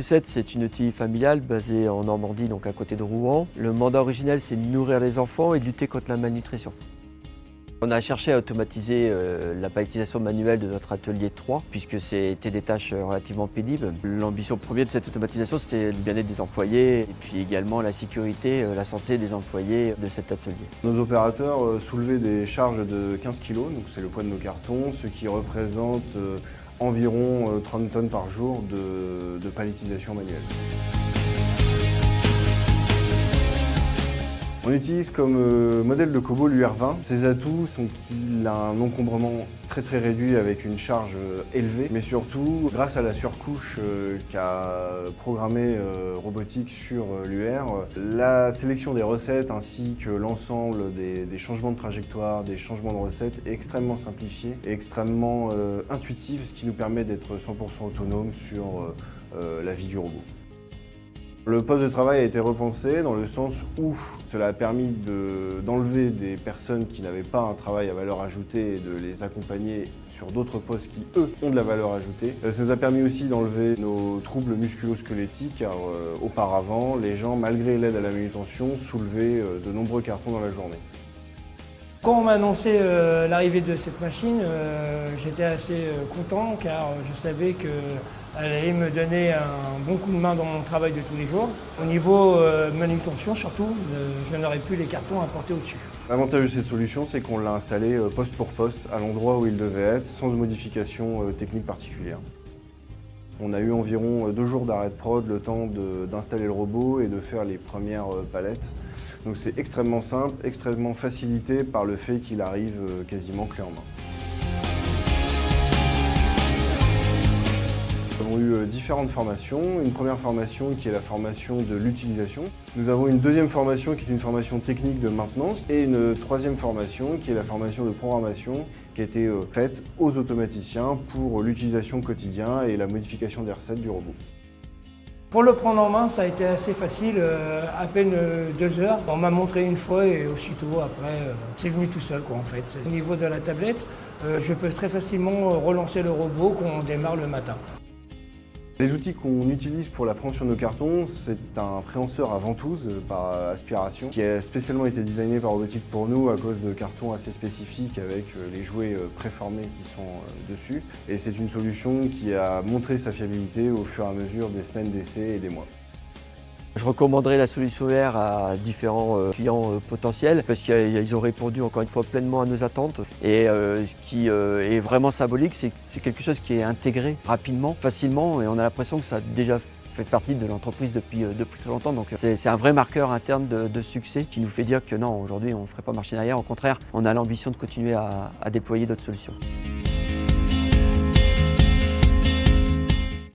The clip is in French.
Recette, c'est une ETI familiale basée en Normandie, donc à côté de Rouen. Le mandat originel, c'est de nourrir les enfants et de lutter contre la malnutrition. On a cherché à automatiser la palettisation manuelle de notre atelier 3, puisque c'était des tâches relativement pénibles. L'ambition première de cette automatisation, c'était le bien-être des employés, et puis également la sécurité, la santé des employés de cet atelier. Nos opérateurs soulevaient des charges de 15 kg, donc c'est le poids de nos cartons, ce qui représente environ 30 tonnes par jour de palettisation manuelle. On utilise comme modèle de Kobo l'UR20. Ses atouts sont qu'il a un encombrement très réduit avec une charge élevée, mais surtout grâce à la surcouche qu'a programmée Robotique sur l'UR, la sélection des recettes ainsi que l'ensemble des changements de trajectoire, des changements de recettes est extrêmement simplifié et extrêmement intuitif, ce qui nous permet d'être 100% autonome sur la vie du robot. Le poste de travail a été repensé dans le sens où cela a permis d'enlever des personnes qui n'avaient pas un travail à valeur ajoutée et de les accompagner sur d'autres postes qui, eux, ont de la valeur ajoutée. Ça nous a permis aussi d'enlever nos troubles musculo-squelettiques car auparavant, les gens, malgré l'aide à la manutention, soulevaient de nombreux cartons dans la journée. Quand on m'a annoncé l'arrivée de cette machine, j'étais assez content car je savais qu'elle allait me donner un bon coup de main dans mon travail de tous les jours. Au niveau manutention surtout, je n'aurais plus les cartons à porter au-dessus. L'avantage de cette solution, c'est qu'on l'a installé poste pour poste à l'endroit où il devait être, sans modification technique particulière. On a eu environ 2 jours d'arrêt de prod, le temps d'installer le robot et de faire les premières palettes. Donc c'est extrêmement simple, extrêmement facilité par le fait qu'il arrive quasiment clé en main. Nous avons eu différentes formations. Une première formation qui est la formation de l'utilisation. Nous avons une deuxième formation qui est une formation technique de maintenance et une troisième formation qui est la formation de programmation qui a été faite aux automaticiens pour l'utilisation quotidienne et la modification des recettes du robot. Pour le prendre en main, ça a été assez facile, à peine 2 heures. On m'a montré une fois et aussitôt après, c'est venu tout seul en fait. Au niveau de la tablette, je peux très facilement relancer le robot quand on démarre le matin. Les outils qu'on utilise pour la préhension de nos cartons, c'est un préhenseur à ventouse par aspiration qui a spécialement été designé par Robotique pour nous à cause de cartons assez spécifiques avec les jouets préformés qui sont dessus. Et c'est une solution qui a montré sa fiabilité au fur et à mesure des semaines d'essai et des mois. Je recommanderais la solution UR à différents clients potentiels parce qu'ils ont répondu encore une fois pleinement à nos attentes. Et ce qui est vraiment symbolique, c'est quelque chose qui est intégré rapidement, facilement, et on a l'impression que ça a déjà fait partie de l'entreprise depuis très longtemps. Donc c'est un vrai marqueur interne de succès qui nous fait dire que non, aujourd'hui on ne ferait pas marche en arrière. Au contraire, on a l'ambition de continuer à déployer d'autres solutions.